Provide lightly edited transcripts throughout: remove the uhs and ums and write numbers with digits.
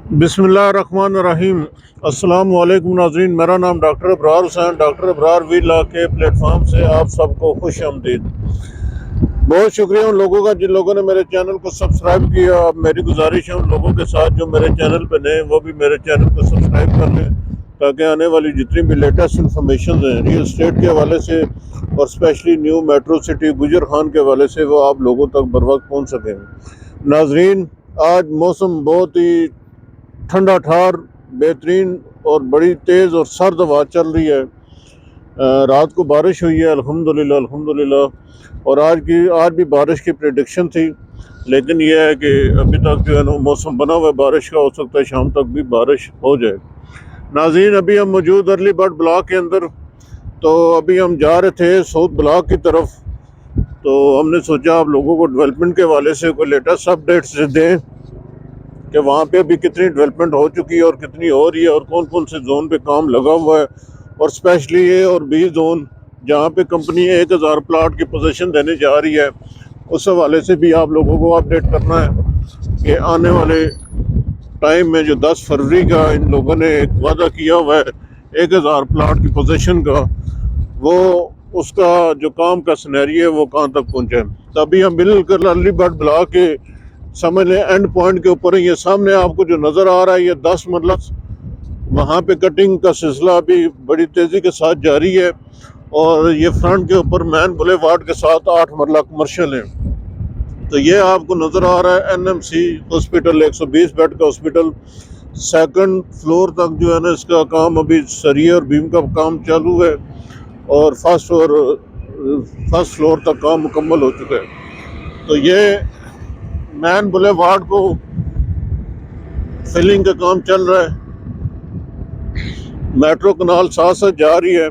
बिस्मिल्लाहिर्रहमानिर्रहीम। अस्सलाम वालेकुम नाज़रीन, मेरा नाम डॉक्टर अबरार हुसैन, डॉक्टर अबरार वीला के प्लेटफॉर्म से आप सबको खुश आमदीद। बहुत शुक्रिया उन लोगों का जिन लोगों ने मेरे चैनल को सब्सक्राइब किया। अब मेरी गुजारिश है उन लोगों के साथ जो मेरे चैनल पर नए वो भी मेरे चैनल को सब्सक्राइब कर लें, ताकि आने वाली जितनी भी लेटेस्ट इंफॉर्मेशन हैं रियल स्टेट के हवाले से और स्पेशली न्यू मेट्रो सिटी गुजर खान के हवाले से वो आप लोगों तक बर वक्त पहुँच सकें। नाजरीन, आज मौसम बहुत ही ठंडा ठार, बेहतरीन और बड़ी तेज़ और सर्द हवा चल रही है। रात को बारिश हुई है अल्हम्दुलिल्लाह अल्हम्दुलिल्लाह, और आज भी बारिश की प्रेडिक्शन थी, लेकिन यह है कि अभी तक जो है ना मौसम बना हुआ है बारिश का, हो सकता है शाम तक भी बारिश हो जाए। नाज़रीन, अभी हम मौजूद अर्ली बर्ड ब्लॉक के अंदर, तो अभी हम जा रहे थे साउथ ब्लॉक की तरफ, तो हमने सोचा आप लोगों को डेवलपमेंट के हवाले से कोई लेटेस्ट अपडेट्स दें कि वहाँ पे अभी कितनी डेवलपमेंट हो चुकी है और कितनी हो रही है और कौन कौन से जोन पे काम लगा हुआ है, और स्पेशली ए और बी जोन जहाँ पे कंपनी 1000 प्लाट की पोजीशन देने जा रही है, उस हवाले से भी आप लोगों को अपडेट करना है कि आने वाले टाइम में जो 10 फरवरी का इन लोगों ने एक वादा किया हुआ है 1000 प्लाट की पोजीशन का, वो उसका जो काम का सिनेरियो है वो कहाँ तक पहुँचा है। तभी हम बिल्कुल अर्ली बर्ड ब्लॉक के समझ लें एंड पॉइंट के ऊपर, ये सामने आपको जो नज़र आ रहा है ये 10 मरला, वहाँ पे कटिंग का सिलसिला अभी बड़ी तेज़ी के साथ जारी है, और ये फ्रंट के ऊपर मैन बुलेवार्ड के साथ 8 मरला कमर्शियल है। तो ये आपको नज़र आ रहा है एनएमसी हॉस्पिटल, 120 बेड का हॉस्पिटल। सेकंड फ्लोर तक जो है ना इसका काम अभी सरिये और बीम का काम चालू है, और फर्स्ट फ्लोर तक काम मुकम्मल हो चुका है। तो ये मैन बुलेवार्ड को फिलिंग का काम चल रहा है, मेट्रो कनाल साथ साथ जा रही है,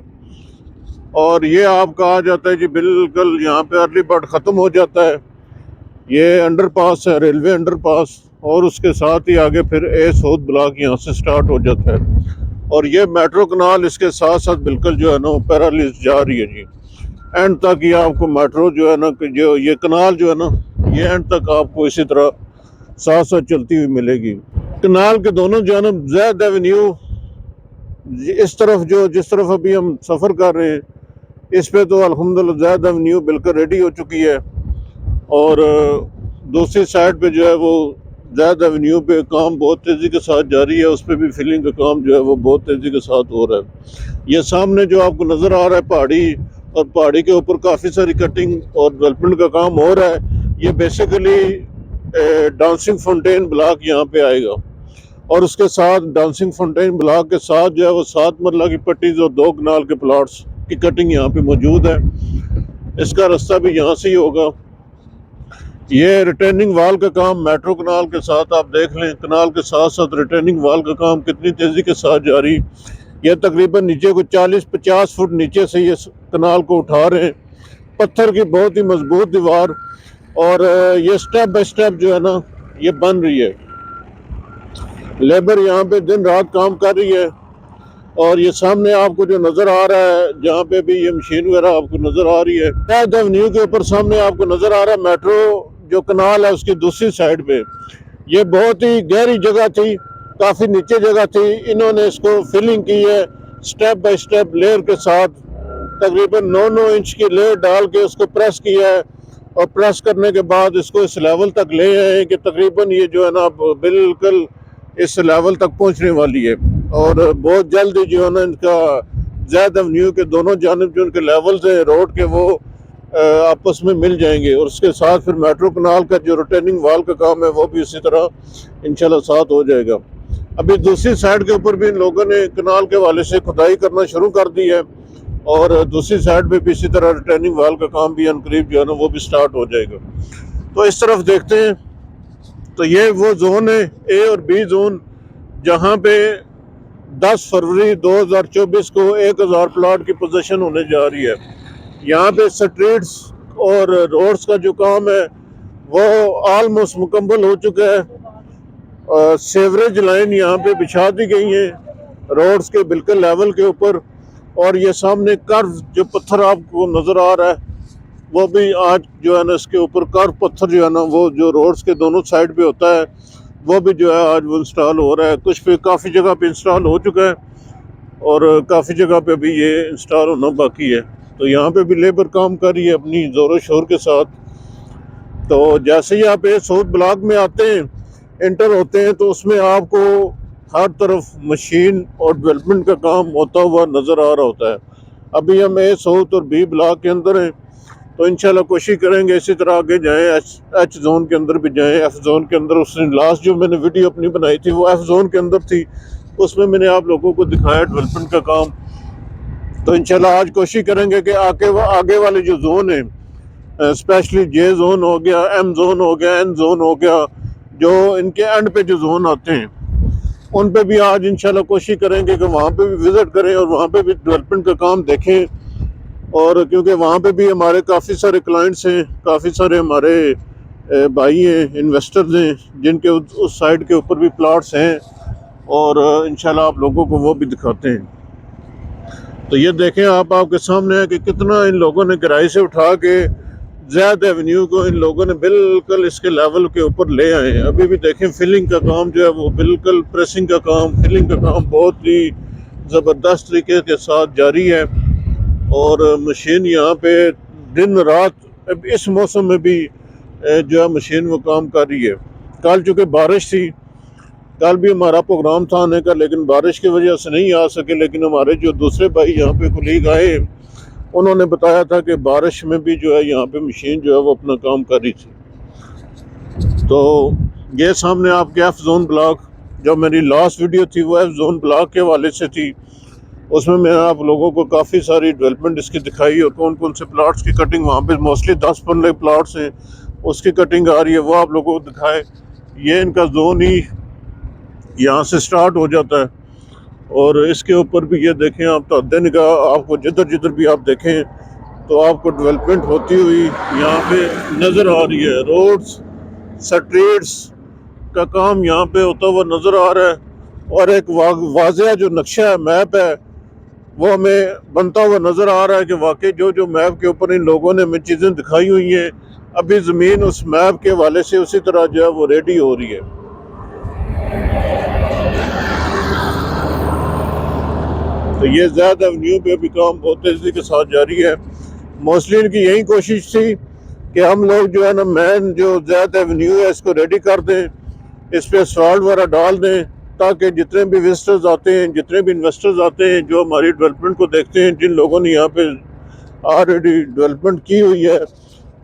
और ये आपका आ जाता है जी बिल्कुल यहाँ पे अर्ली बर्ड ख़त्म हो जाता है। ये अंडरपास है, रेलवे अंडरपास, और उसके साथ ही आगे फिर ए साउथ ब्लॉक यहाँ से स्टार्ट हो जाता है, और ये मेट्रो कनाल इसके साथ साथ बिल्कुल जो है ना पैरालिस जा रही है जी एंड तक। ये आपको मेट्रो जो है ना जो ये कनाल जो है ना ये एंड तक आपको इसी तरह साथ साथ चलती हुई मिलेगी। कनाल के दोनों जानब ज़ैद एवेन्यू, इस तरफ जो जिस तरफ अभी हम सफ़र कर रहे हैं इस पे तो अल्हम्दुलिल्लाह ज़ैद एवेन्यू बिल्कुल रेडी हो चुकी है, और दूसरी साइड पे जो है वो ज़ैद एवेन्यू पे काम बहुत तेज़ी के साथ जारी है, उस पर भी फिलिंग का काम जो है वो बहुत तेज़ी के साथ हो रहा है। ये सामने जो आपको नज़र आ रहा है पहाड़ी, और पहाड़ी के ऊपर काफ़ी सारी कटिंग और डेवलपमेंट का काम हो रहा है। ये बेसिकली डांसिंग फाउंटेन ब्लॉक यहाँ पे आएगा, और उसके साथ डांसिंग फाउंटेन ब्लॉक के साथ जो है वो 7 मरला की पट्टीज और 2 कनाल के प्लाट्स की कटिंग यहाँ पे मौजूद है। इसका रास्ता भी यहाँ से ही होगा। ये रिटर्निंग वाल का काम मेट्रो कनाल के साथ आप देख लें, कनाल के साथ साथ रिटर्निंग वाल का काम कितनी तेज़ी के साथ जारी। ये तकरीबन नीचे को 40-50 फुट नीचे से ये कनाल को उठा रहे हैं, पत्थर की बहुत ही मजबूत दीवार, और ये स्टेप बाय स्टेप जो है ना ये बन रही है। लेबर यहाँ पे दिन रात काम कर रही है, और ये सामने आपको जो नज़र आ रहा है जहाँ पे भी ये मशीन वगैरह आपको नज़र आ रही है, ज़ैद एवेन्यू के ऊपर सामने आपको नज़र आ रहा है मेट्रो जो कनाल है उसकी दूसरी साइड पे। ये बहुत ही गहरी जगह थी, काफ़ी नीचे जगह थी, इन्होंने इसको फिलिंग की है स्टेप बाय स्टेप लेयर के साथ, तकरीबन 9-9 इंच की लेयर डाल के उसको प्रेस किया है, और प्रेस करने के बाद इसको इस लेवल तक ले आए कि तकरीबन ये जो है ना बिल्कुल इस लेवल तक पहुंचने वाली है, और बहुत जल्द ही जो है ना इनका ज़ैद एवेन्यू के दोनों जानब जो उनके लेवल्स हैं रोड के वो आपस में मिल जाएंगे, और उसके साथ फिर मेट्रो कनाल का जो रिटर्निंग वाल का काम है वो भी इसी तरह इंशाल्लाह साथ हो जाएगा। अभी दूसरी साइड के ऊपर भी इन लोगों ने कनाल के वाले से खुदाई करना शुरू कर दी है, और दूसरी साइड पे भी इसी तरह रिटर्निंग वाल का काम भी अनकरीब जो है ना वो भी स्टार्ट हो जाएगा। तो इस तरफ देखते हैं, तो ये वो जोन है ए और बी जोन जहाँ पे 10 फरवरी 2024 को 1000 प्लाट की पोजीशन होने जा रही है। यहाँ पे स्ट्रीट्स और रोड्स का जो काम है वो ऑलमोस्ट मुकम्मल हो चुका है। सेवरेज लाइन यहाँ पे बिछा दी गई है रोड्स के बिल्कुल लेवल के ऊपर, और ये सामने कर्व जो पत्थर आपको नज़र आ रहा है वो भी आज जो है ना इसके ऊपर कर्व पत्थर जो है ना वो जो रोड्स के दोनों साइड पे होता है वो भी जो है आज वो इंस्टॉल हो रहा है। कुछ पे काफ़ी जगह पे इंस्टॉल हो चुका है और काफ़ी जगह पे अभी ये इंस्टॉल होना बाकी है। तो यहाँ पे भी लेबर काम कर रही है अपनी ज़ोरों शोर के साथ। तो जैसे ही आप ये साउथ ब्लॉक में आते हैं, एंटर होते हैं, तो उसमें आपको हर तरफ मशीन और डेवलपमेंट का काम होता हुआ नज़र आ रहा होता है। अभी हम ए साउथ और बी ब्लॉक के अंदर हैं, तो इंशाल्लाह कोशिश करेंगे इसी तरह आगे जाएं, एच जोन के अंदर भी जाएं, एफ जोन के अंदर। उसने लास्ट जो मैंने वीडियो अपनी बनाई थी वो एफ जोन के अंदर थी, उसमें मैंने आप लोगों को दिखाया डेवलपमेंट का काम। तो इंशाल्लाह आज कोशिश करेंगे कि आगे वाले जो जोन है, स्पेशली जे जोन हो गया, एम जोन हो गया, एन जोन हो गया, जो इनके एंड पे जो जोन आते हैं, उन पे भी आज इंशाल्लाह कोशिश करेंगे कि वहाँ पे भी विज़िट करें और वहाँ पे भी डेवलपमेंट का काम देखें। और क्योंकि वहाँ पे भी हमारे काफ़ी सारे क्लाइंट्स हैं, काफ़ी सारे हमारे भाई हैं, इन्वेस्टर्स हैं, जिनके उस साइड के ऊपर भी प्लाट्स हैं, और इंशाल्लाह आप लोगों को वो भी दिखाते हैं। तो ये देखें आप, आपके सामने है कि कितना इन लोगों ने किराए से उठा के ज़ैद एवेन्यू को इन लोगों ने बिल्कुल इसके लेवल के ऊपर ले आए हैं। अभी भी देखें फिलिंग का काम जो है वो बिल्कुल, प्रेसिंग का काम, फिलिंग का काम बहुत ही ज़बरदस्त तरीके के साथ जारी है। और मशीन यहाँ पे दिन रात, अब इस मौसम में भी जो है मशीन वो काम कर रही है। कल चूँकि बारिश थी, कल भी हमारा प्रोग्राम था आने का, लेकिन बारिश की वजह से नहीं आ सके। लेकिन हमारे जो दूसरे भाई यहाँ पे कुलीग आए, उन्होंने बताया था कि बारिश में भी जो है यहाँ पे मशीन जो है वो अपना काम कर रही थी। तो ये सामने आपके एफ जोन ब्लॉक, जो मेरी लास्ट वीडियो थी वो एफ जोन ब्लॉक के हवाले से थी। उसमें मैं आप लोगों को काफ़ी सारी डेवलपमेंट इसकी दिखाई और कौन कौन से प्लाट्स की कटिंग, वहाँ पे मोस्टली 10-15 प्लाट्स हैं, उसकी कटिंग आ रही है, वो आप लोगों को दिखाए। ये इनका जोन ही यहाँ से स्टार्ट हो जाता है और इसके ऊपर भी ये देखें आप, तो दिन का आपको जिधर जिधर भी आप देखें तो आपको डेवलपमेंट होती हुई यहाँ पे नज़र आ रही है। रोड्स, स्ट्रीट्स का काम यहाँ पे होता हुआ नज़र आ रहा है और एक वाज़ेह जो नक्शा है, मैप है, वो हमें बनता हुआ नज़र आ रहा है कि वाकई जो जो मैप के ऊपर इन लोगों ने हमें चीज़ें दिखाई हुई हैं, अभी ज़मीन उस मैप के हवाले से उसी तरह जो है वो रेडी हो रही है। तो ये ज़ैद एवेन्यू पे भी काम बहुत तेज़ी के साथ जारी है। मोस्टली इनकी यही कोशिश थी कि हम लोग जो है ना, मेन जो ज़ैद एवेन्यू है इसको रेडी कर दें, इस पर असफाल्ट वगैरह डाल दें, ताकि जितने भी विजिटर्स आते हैं, जितने भी इन्वेस्टर्स आते हैं, जो हमारी डेवलपमेंट को देखते हैं, जिन लोगों ने यहाँ पे ऑलरेडी डेवलपमेंट की हुई है,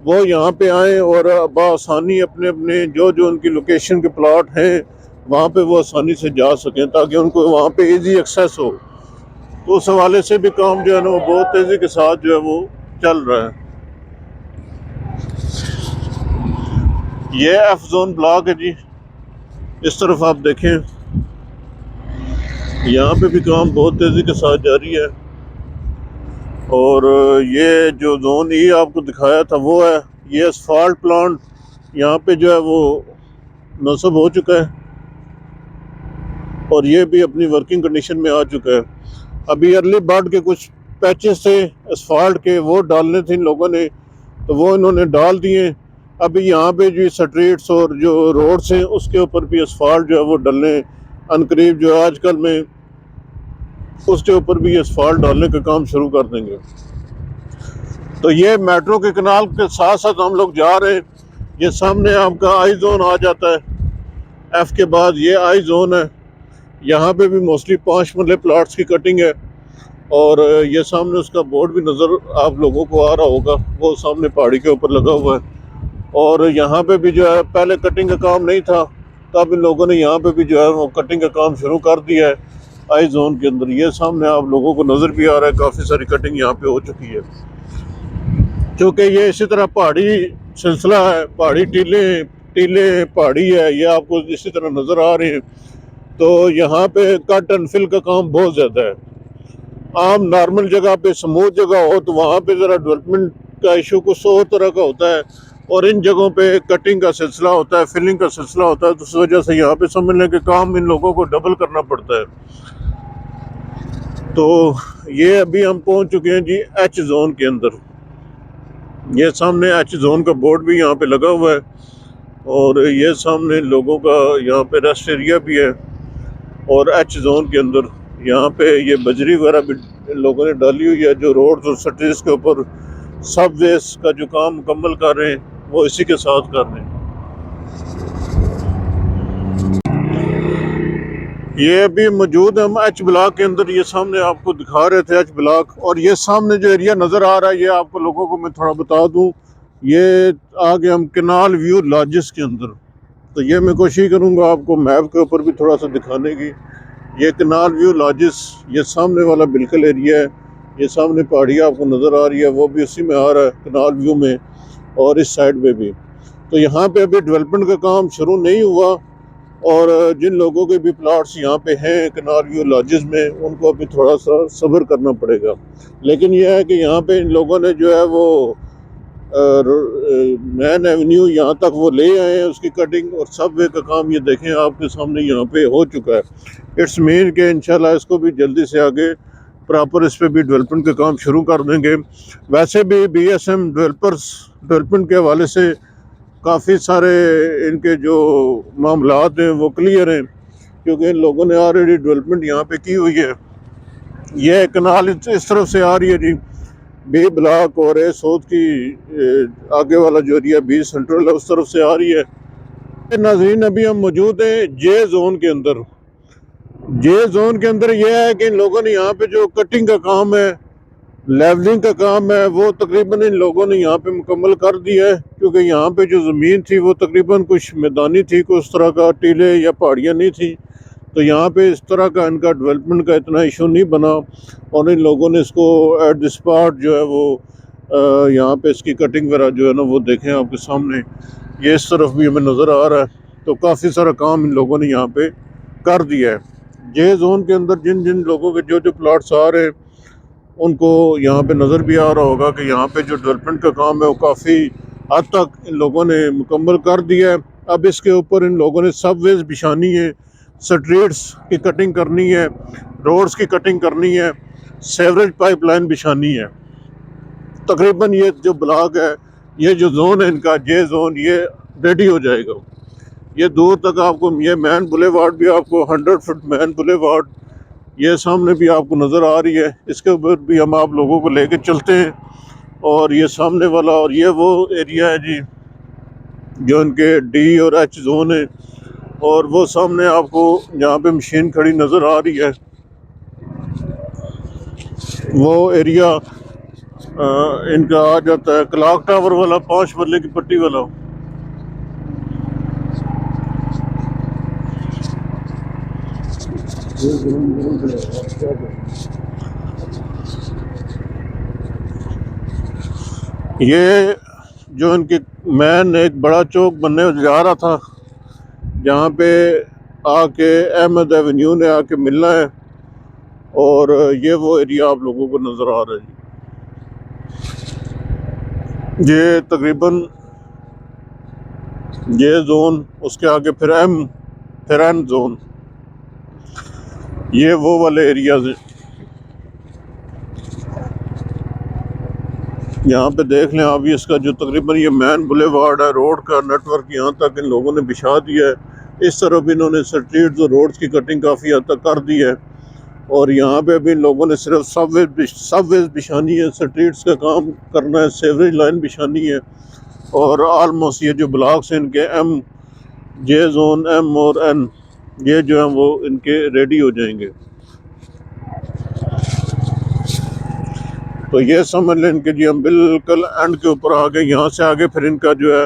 वो यहाँ पे आएँ और बआसानी अपने अपने जो जो उनकी लोकेशन के प्लाट हैं वहाँ पे वो आसानी से जा सकें, ताकि उनको वहाँ पे इजी एक्सेस हो। तो उस हवाले से भी काम जो है ना वो बहुत तेज़ी के साथ जो है वो चल रहा है। ये एफ जोन ब्लॉक है जी, इस तरफ आप देखें, यहाँ पे भी काम बहुत तेज़ी के साथ जारी है। और ये जो जोन ई आपको दिखाया था वो है, ये असफाल्ट प्लांट यहाँ पे जो है वो नस्ब हो चुका है और ये भी अपनी वर्किंग कंडीशन में आ चुका है। अभी अर्ली बर्ड के कुछ पैचेस थे असफाल्ट के, वो डालने थे इन लोगों ने, तो वो इन्होंने डाल दिए। अभी यहाँ पे जो स्ट्रीट्स और जो रोड्स हैं उसके ऊपर भी असफाल्ट जो है वो डालने, अनकरीब जो आजकल में उसके ऊपर भी असफाल्ट डालने का काम शुरू कर देंगे। तो ये मेट्रो के कनाल के साथ साथ हम लोग जा रहे हैं। ये सामने आपका आई जोन आ जाता है, एफ के बाद ये आई जोन है। यहाँ पे भी मोस्टली 5 मरले प्लाट्स की कटिंग है और ये सामने उसका बोर्ड भी नज़र आप लोगों को आ रहा होगा, वो सामने पहाड़ी के ऊपर लगा हुआ है। और यहाँ पे भी जो है पहले कटिंग का काम नहीं था, तब इन लोगों ने यहाँ पे भी जो है वो कटिंग का काम शुरू कर दिया है आई जोन के अंदर। ये सामने आप लोगों को नज़र भी आ रहा है, काफ़ी सारी कटिंग यहाँ पे हो चुकी है। क्योंकि ये इसी तरह पहाड़ी सिलसिला है, पहाड़ी टीले पहाड़ी है, ये आपको इसी तरह नज़र आ रहे हैं। तो यहाँ पे कट एंड फिल का काम बहुत ज़्यादा है। आम नॉर्मल जगह पे, स्मूथ जगह हो, तो वहाँ पे ज़रा डेवलपमेंट का इशू कुछ और तरह का होता है और इन जगहों पे कटिंग का सिलसिला होता है, फिलिंग का सिलसिला होता है। तो उस वजह से यहाँ पे समझ लें कि काम इन लोगों को डबल करना पड़ता है। तो ये अभी हम पहुँच चुके हैं जी एच जोन के अंदर। ये सामने एच जोन का बोर्ड भी यहाँ पे लगा हुआ है और ये सामने लोगों का यहाँ पे रेस्ट एरिया भी है। और एच जोन के अंदर यहाँ पे ये बजरी वगैरह भी लोगों ने डाली हुई है, जो रोड्स और सिटीज़ के ऊपर सबवेज का जो काम मुकम्मल कर रहे हैं वो इसी के साथ कर रहे हैं। ये अभी मौजूद हम एच ब्लॉक के अंदर, ये सामने आपको दिखा रहे थे एच ब्लॉक। और ये सामने जो एरिया नज़र आ रहा है, ये आपको लोगों को मैं थोड़ा बता दूं, ये आ गए हम कैनाल व्यू लॉजेस के अंदर। तो ये मैं कोशिश करूंगा आपको मैप के ऊपर भी थोड़ा सा दिखाने की। ये कैनाल व्यू लॉजेस, ये सामने वाला बिल्कुल एरिया है। ये सामने पहाड़ी आपको नज़र आ रही है, वो भी उसी में आ रहा है कैनाल व्यू में, और इस साइड पे भी। तो यहाँ पे अभी डेवलपमेंट का काम शुरू नहीं हुआ, और जिन लोगों के भी प्लाट्स यहाँ पे हैं कैनाल व्यू लॉजेस में, उनको अभी थोड़ा सा सब्र करना पड़ेगा। लेकिन यह है कि यहाँ पे इन लोगों ने जो है वो मैन एवेन्यू यहाँ तक वो ले आए हैं, उसकी कटिंग और सब वे का काम ये देखें आपके सामने यहाँ पे हो चुका है। इट्स मीन के इंशाल्लाह इसको भी जल्दी से आगे प्रॉपर इस पर भी डेवलपमेंट का काम शुरू कर देंगे। वैसे भी बीएसएम डेवलपमेंट के हवाले से काफ़ी सारे इनके जो मामलात हैं वो क्लियर हैं, क्योंकि इन लोगों ने ऑलरेडी डेवलपमेंट यहाँ पे की हुई है। यह कनाल इस तरफ से आ रही है जी, बी ब्लॉक और ए सोच की आगे वाला जो एरिया बी सेंट्रल है उस तरफ से आ रही है। नाज़रीन, अभी हम मौजूद हैं जे जोन के अंदर। जे जोन के अंदर यह है कि इन लोगों ने यहाँ पे जो कटिंग का काम है, लेवलिंग का काम है, वो तकरीबन इन लोगों ने यहाँ पे मुकम्मल कर दिया है। क्योंकि यहाँ पे जो ज़मीन थी वो तकरीबन कुछ मैदानी थी, कुछ तरह का टीले या पहाड़ियाँ नहीं थी। तो यहाँ पे इस तरह का इनका डेवलपमेंट का इतना इशू नहीं बना, और इन लोगों ने इसको एट द स्पॉट जो है वो यहाँ पे इसकी कटिंग वगैरह जो है ना वो देखें आपके सामने, ये इस तरफ भी हमें नज़र आ रहा है। तो काफ़ी सारा काम इन लोगों ने यहाँ पे कर दिया है। जे जोन के अंदर जिन जिन लोगों के जो जो प्लाट्स आ रहे हैं, उनको यहाँ पे नज़र भी आ रहा होगा कि यहाँ पे जो डेवलपमेंट का काम है वो काफ़ी हद तक इन लोगों ने मुकम्मल कर दिया है। अब इसके ऊपर इन लोगों ने सबवेज बिछानी है, स्ट्रीट्स की कटिंग करनी है, रोड्स की कटिंग करनी है, सेवरेज पाइपलाइन बिछानी है। तकरीबन ये जो ब्लॉक है, ये जो जोन है इनका जे जोन, ये रेडी हो जाएगा। ये दूर तक आपको ये मैन बुलेवार्ड भी आपको 100 फुट मैन बुलेवार्ड ये सामने भी आपको नज़र आ रही है। इसके ऊपर भी हम आप लोगों को लेकर चलते हैं। और ये सामने वाला, और ये वो एरिया है जी जो इनके डी और एच जोन है। और वो सामने आपको जहाँ पे मशीन खड़ी नज़र आ रही है, वो एरिया इनका आ जाता है क्लॉक टावर वाला, 5 मरले की पट्टी वाला। ये जो इनकी मैन एक बड़ा चौक बनने जा रहा था, जहाँ पे आके अहमद एवेन्यू ने आके मिलना है, और ये वो एरिया आप लोगों को नज़र आ रहा है जी। ये तकरीबन ये जोन, उसके आगे फिर एन जोन, ये वो वाले एरियाज हैं। यहाँ पे देख लें आप, इसका जो तकरीबन ये मैन बुलेवार्ड है, रोड का नेटवर्क यहाँ तक इन लोगों ने बिछा दिया है। इस तरफ इन्होंने स्ट्रीट्स और रोड्स की कटिंग काफ़ी हद तक कर दी है। और यहाँ पे भी इन लोगों ने सिर्फ सबवेज बिछानी है, स्ट्रीट्स का काम करना है, सेवरेज लाइन बिछानी है। और आलमोस्ट ये जो ब्लॉक्स हैं इनके एम, जे जोन, एम और एन, ये जो है वो इनके रेडी हो जाएंगे। तो ये समझ लें इनके जी हम बिल्कुल एंड के ऊपर आ गए। यहाँ से आगे फिर इनका जो है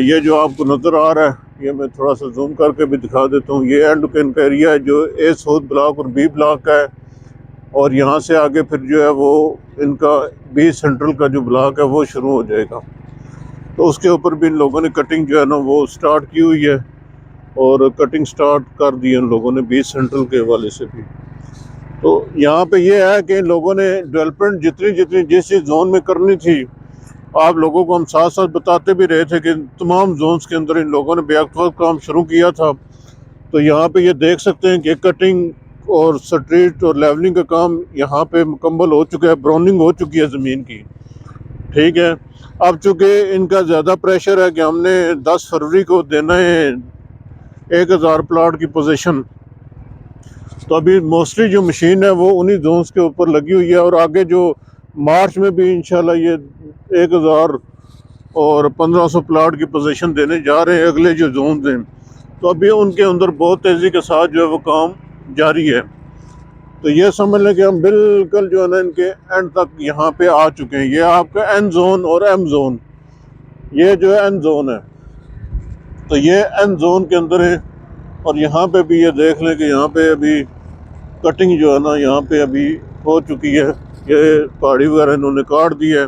ये जो आपको नज़र आ रहा है, ये मैं थोड़ा सा जूम करके भी दिखा देता हूँ। ये एंड का इनका एरिया है जो ए साउथ ब्लॉक और बी ब्लॉक का है। और यहाँ से आगे फिर जो है वो इनका बी सेंट्रल का जो ब्लॉक है वो शुरू हो जाएगा। तो उसके ऊपर भी इन लोगों ने कटिंग जो है ना वो स्टार्ट की हुई है, और कटिंग स्टार्ट कर दी है इन लोगों ने बी सेंट्रल के हवाले से भी। तो यहाँ पे ये है कि इन लोगों ने डेवलपमेंट जितनी जितनी जिस जोन में करनी थी, आप लोगों को हम साथ साथ बताते भी रहे थे कि तमाम जोन्स के अंदर इन लोगों ने बेवक्त काम शुरू किया था। तो यहाँ पे ये देख सकते हैं कि कटिंग और स्ट्रीट और लेवलिंग का काम यहाँ पे मुकम्मल हो चुका है, ब्राउनिंग हो चुकी है ज़मीन की। ठीक है। अब चूँकि इनका ज़्यादा प्रेशर है कि हमने 10 फरवरी को देना है 1000 प्लाट की पोजीशन, तो अभी मोस्टली जो मशीन है वो उन्हीं जोन्स के ऊपर लगी हुई है और आगे जो मार्च में भी इंशाल्लाह ये 1000 और 1500 प्लाट की पोजीशन देने जा रहे हैं अगले जो जोन हैं। तो अभी उनके अंदर बहुत तेज़ी के साथ जो है वो काम जारी है। तो ये समझ लें कि हम बिल्कुल जो है ना इनके एंड तक यहाँ पे आ चुके हैं। ये आपका एन जोन और एम जोन, ये जो है एन जोन है, तो ये एन जोन के अंदर है। और यहाँ पे भी ये देख लें कि यहाँ पे अभी कटिंग जो है ना यहाँ पे अभी हो चुकी है। ये पहाड़ी वगैरह इन्होंने काट दी है,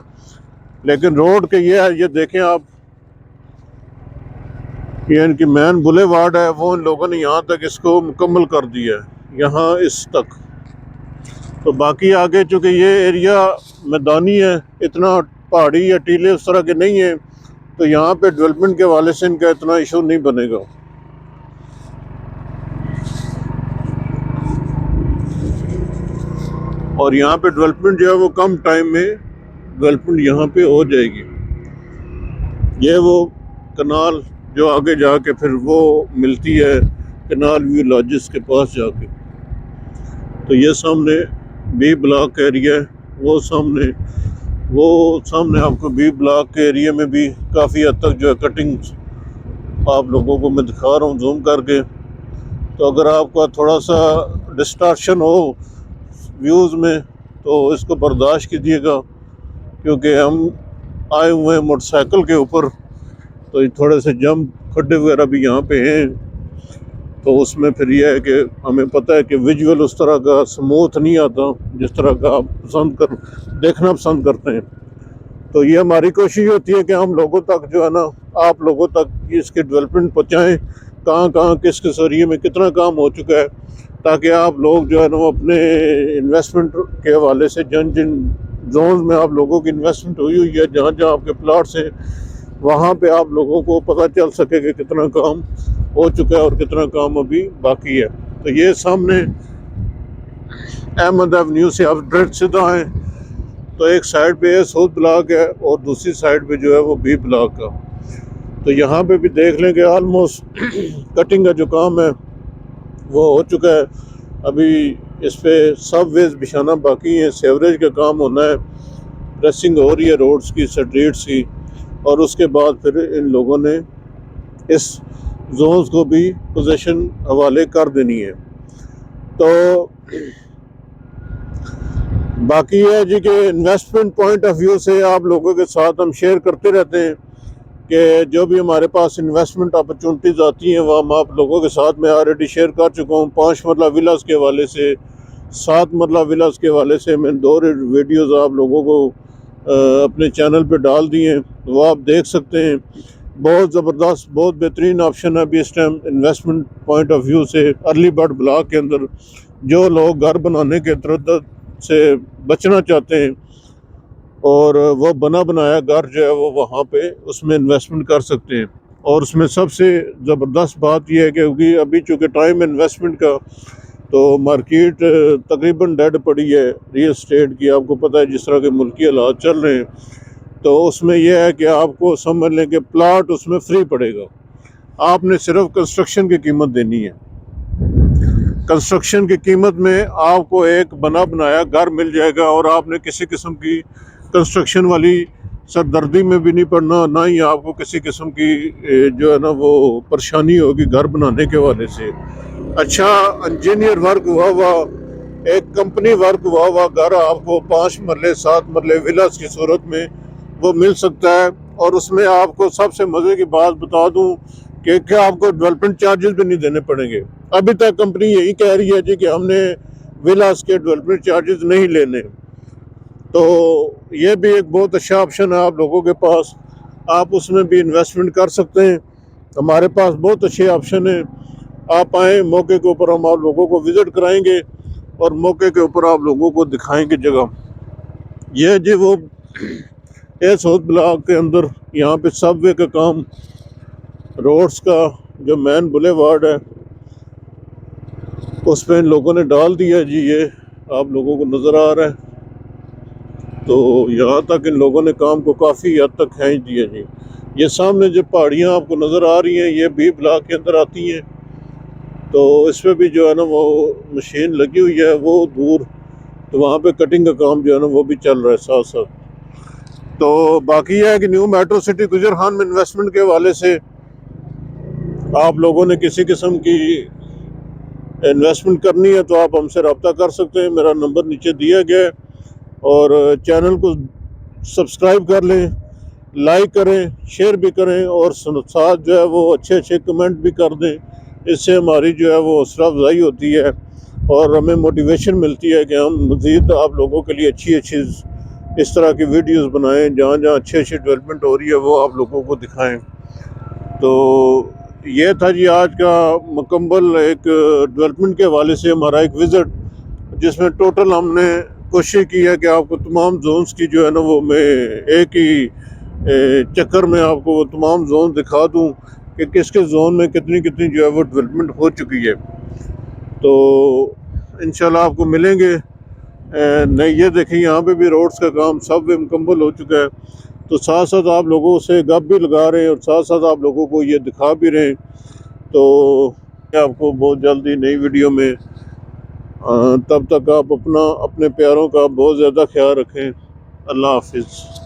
लेकिन रोड के ये है, ये देखें आप, ये इनकी मेन बुलेवार्ड है, वो इन लोगों ने यहाँ तक इसको मुकम्मल कर दिया है, यहाँ इस तक। तो बाकी आगे चूँकि ये एरिया मैदानी है, इतना पहाड़ी या टीले उस तरह के नहीं है, तो यहाँ पे डेवलपमेंट के हवाले से इनका इतना इशू नहीं बनेगा। और यहाँ पे डेवलपमेंट जो है वो कम टाइम में डेवलपमेंट यहाँ पे हो जाएगी। ये वो कनाल जो आगे जाके फिर वो मिलती है कनाल व्यू लॉजिस के पास जाके, तो ये सामने बी ब्लॉक एरिया है, वो सामने आपको बी ब्लॉक के एरिया में भी काफ़ी हद तक जो है कटिंग आप लोगों को मैं दिखा रहा हूँ जूम करके। तो अगर आपका थोड़ा सा डिस्टॉर्शन हो व्यूज़ में तो इसको बर्दाश्त कीजिएगा, क्योंकि हम आए हुए हैं मोटरसाइकिल के ऊपर, तो ये थोड़े से जंप खड्डे वगैरह भी यहाँ पे हैं। तो उसमें फिर यह है कि हमें पता है कि विजुअल उस तरह का स्मूथ नहीं आता जिस तरह का आप देखना पसंद करते हैं। तो ये हमारी कोशिश होती है कि हम लोगों तक जो है ना, आप लोगों तक इसकी डेवलपमेंट पहुँचाएँ, कहाँ कहाँ किस किस एरिए में कितना काम हो चुका है, ताकि आप लोग जो है ना वो अपने इन्वेस्टमेंट के हवाले से जिन जोन में आप लोगों की इन्वेस्टमेंट हुई है, जहाँ जहाँ आपके प्लाट्स हैं, वहाँ पे आप लोगों को पता चल सके कि कितना काम हो चुका है और कितना काम अभी बाकी है। तो ये सामने अहमद एवेन्यू से आप डायरेक्ट सीधा आए तो एक साइड पे साउथ ब्लॉक है और दूसरी साइड पे जो है वो बी ब्लॉक का। तो यहाँ पे भी देख लें कि ऑलमोस्ट कटिंग का जो काम है वो हो चुका है। अभी इस पे सब वेज बिछाना बाकी है, सेवरेज का काम होना है, प्रेसिंग हो रही है रोड्स की, स्ट्रीट्स की, और उसके बाद फिर इन लोगों ने इस जोन्स को भी पोजीशन हवाले कर देनी है। तो बाकी है जी कि इन्वेस्टमेंट पॉइंट ऑफ व्यू से आप लोगों के साथ हम शेयर करते रहते हैं कि जो भी हमारे पास इन्वेस्टमेंट अपॉर्चुनिटीज़ आती हैं वो हम आप लोगों के साथ में ऑलरेडी शेयर कर चुका हूँ। 5 मरला विलास के हवाले से, 7 मरला विलास के हवाले से मैंने 2 वीडियोज़ आप लोगों को अपने चैनल पे डाल दिए हैं, वो आप देख सकते हैं। बहुत ज़बरदस्त, बहुत बेहतरीन ऑप्शन है अभी इस time investment point of view से। अर्ली बर्ड ब्लॉक के अंदर जो लोग घर बनाने के तरद्दुद से बचना चाहते हैं और वो बना बनाया घर जो है वो वहाँ पे उसमें इन्वेस्टमेंट कर सकते हैं। और उसमें सबसे ज़बरदस्त बात यह है कि अभी चूँकि टाइम इन्वेस्टमेंट का, तो मार्केट तकरीबन डेड पड़ी है रियल एस्टेट की, आपको पता है जिस तरह के मुल्की हालात चल रहे हैं। तो उसमें यह है कि आपको समझ लें कि प्लाट उसमें फ्री पड़ेगा, आपने सिर्फ कंस्ट्रक्शन की कीमत देनी है। कंस्ट्रक्शन की कीमत में आपको एक बना बनाया घर मिल जाएगा और आपने किसी किस्म की कंस्ट्रक्शन वाली सरदर्दी में भी नहीं पड़ना, ना ही आपको किसी किस्म की जो है ना वो परेशानी होगी घर बनाने के हवाले से। अच्छा इंजीनियर वर्क हुआ एक कंपनी वर्क हुआ घर आपको 5 मरले 7 मरले विलास की सूरत में वो मिल सकता है। और उसमें आपको सबसे मज़े की बात बता दूं कि क्या आपको डेवलपमेंट चार्जेस भी नहीं देने पड़ेंगे। अभी तक कंपनी यही कह रही है जी कि हमने विलास के डेवलपमेंट चार्जेस नहीं लेने। तो ये भी एक बहुत अच्छा ऑप्शन है आप लोगों के पास, आप उसमें भी इन्वेस्टमेंट कर सकते हैं। हमारे पास बहुत अच्छे ऑप्शन हैं, आप आएँ, मौके के ऊपर हम आप लोगों को विज़िट कराएंगे और मौके के ऊपर आप लोगों को दिखाएंगे जगह। यह जी वो साउथ ब्लॉक के अंदर यहाँ पे सबवे का काम, रोड्स का जो मेन बुलेवार्ड है उस पर इन लोगों ने डाल दिया जी, ये आप लोगों को नज़र आ रहा है। तो यहाँ तक इन लोगों ने काम को काफ़ी हद तक खींच दिया जी। ये सामने जो पहाड़ियाँ आपको नज़र आ रही हैं ये भी ब्लॉक के अंदर आती हैं, तो इसमें भी जो है ना वो मशीन लगी हुई है वो दूर, तो वहाँ पे कटिंग का काम जो है ना वो भी चल रहा है साथ साथ। तो बाकी यह है कि न्यू मेट्रो सिटी गुजर खान में इन्वेस्टमेंट के हवाले से आप लोगों ने किसी किस्म की इन्वेस्टमेंट करनी है तो आप हमसे रब्ता कर सकते हैं, मेरा नंबर नीचे दिया गया है। और चैनल को सब्सक्राइब कर लें, लाइक करें, शेयर भी करें और साथ जो है वो अच्छे अच्छे कमेंट भी कर दें। इससे हमारी जो है वो हौसला अफजाई होती है और हमें मोटिवेशन मिलती है कि हम मज़ीद आप लोगों के लिए अच्छी अच्छी इस तरह की वीडियोस बनाएं, जहाँ जहाँ अच्छी अच्छी डेवलपमेंट हो रही है वो आप लोगों को दिखाएं। तो ये था जी आज का मुकम्मल एक डेवलपमेंट के हवाले से हमारा एक विज़िट, जिसमें टोटल हमने कोशिश की है कि आपको तमाम जोन्स की जो है ना वो मैं एक ही चक्कर में आपको वो तमाम जोन दिखा दूं कि किसके जोन में कितनी कितनी जो है वो डेवलपमेंट हो चुकी है। तो इंशाल्लाह आपको मिलेंगे। नहीं ये देखिए यहाँ पे भी रोड्स का काम सब मुकम्मल हो चुका है, तो साथ साथ आप लोगों से गप भी लगा रहे हैं और साथ साथ आप लोगों को ये दिखा भी रहे हैं। तो आपको बहुत जल्दी नई वीडियो में तब तक आप अपने प्यारों का बहुत ज़्यादा ख्याल रखें। अल्लाह हाफिज़।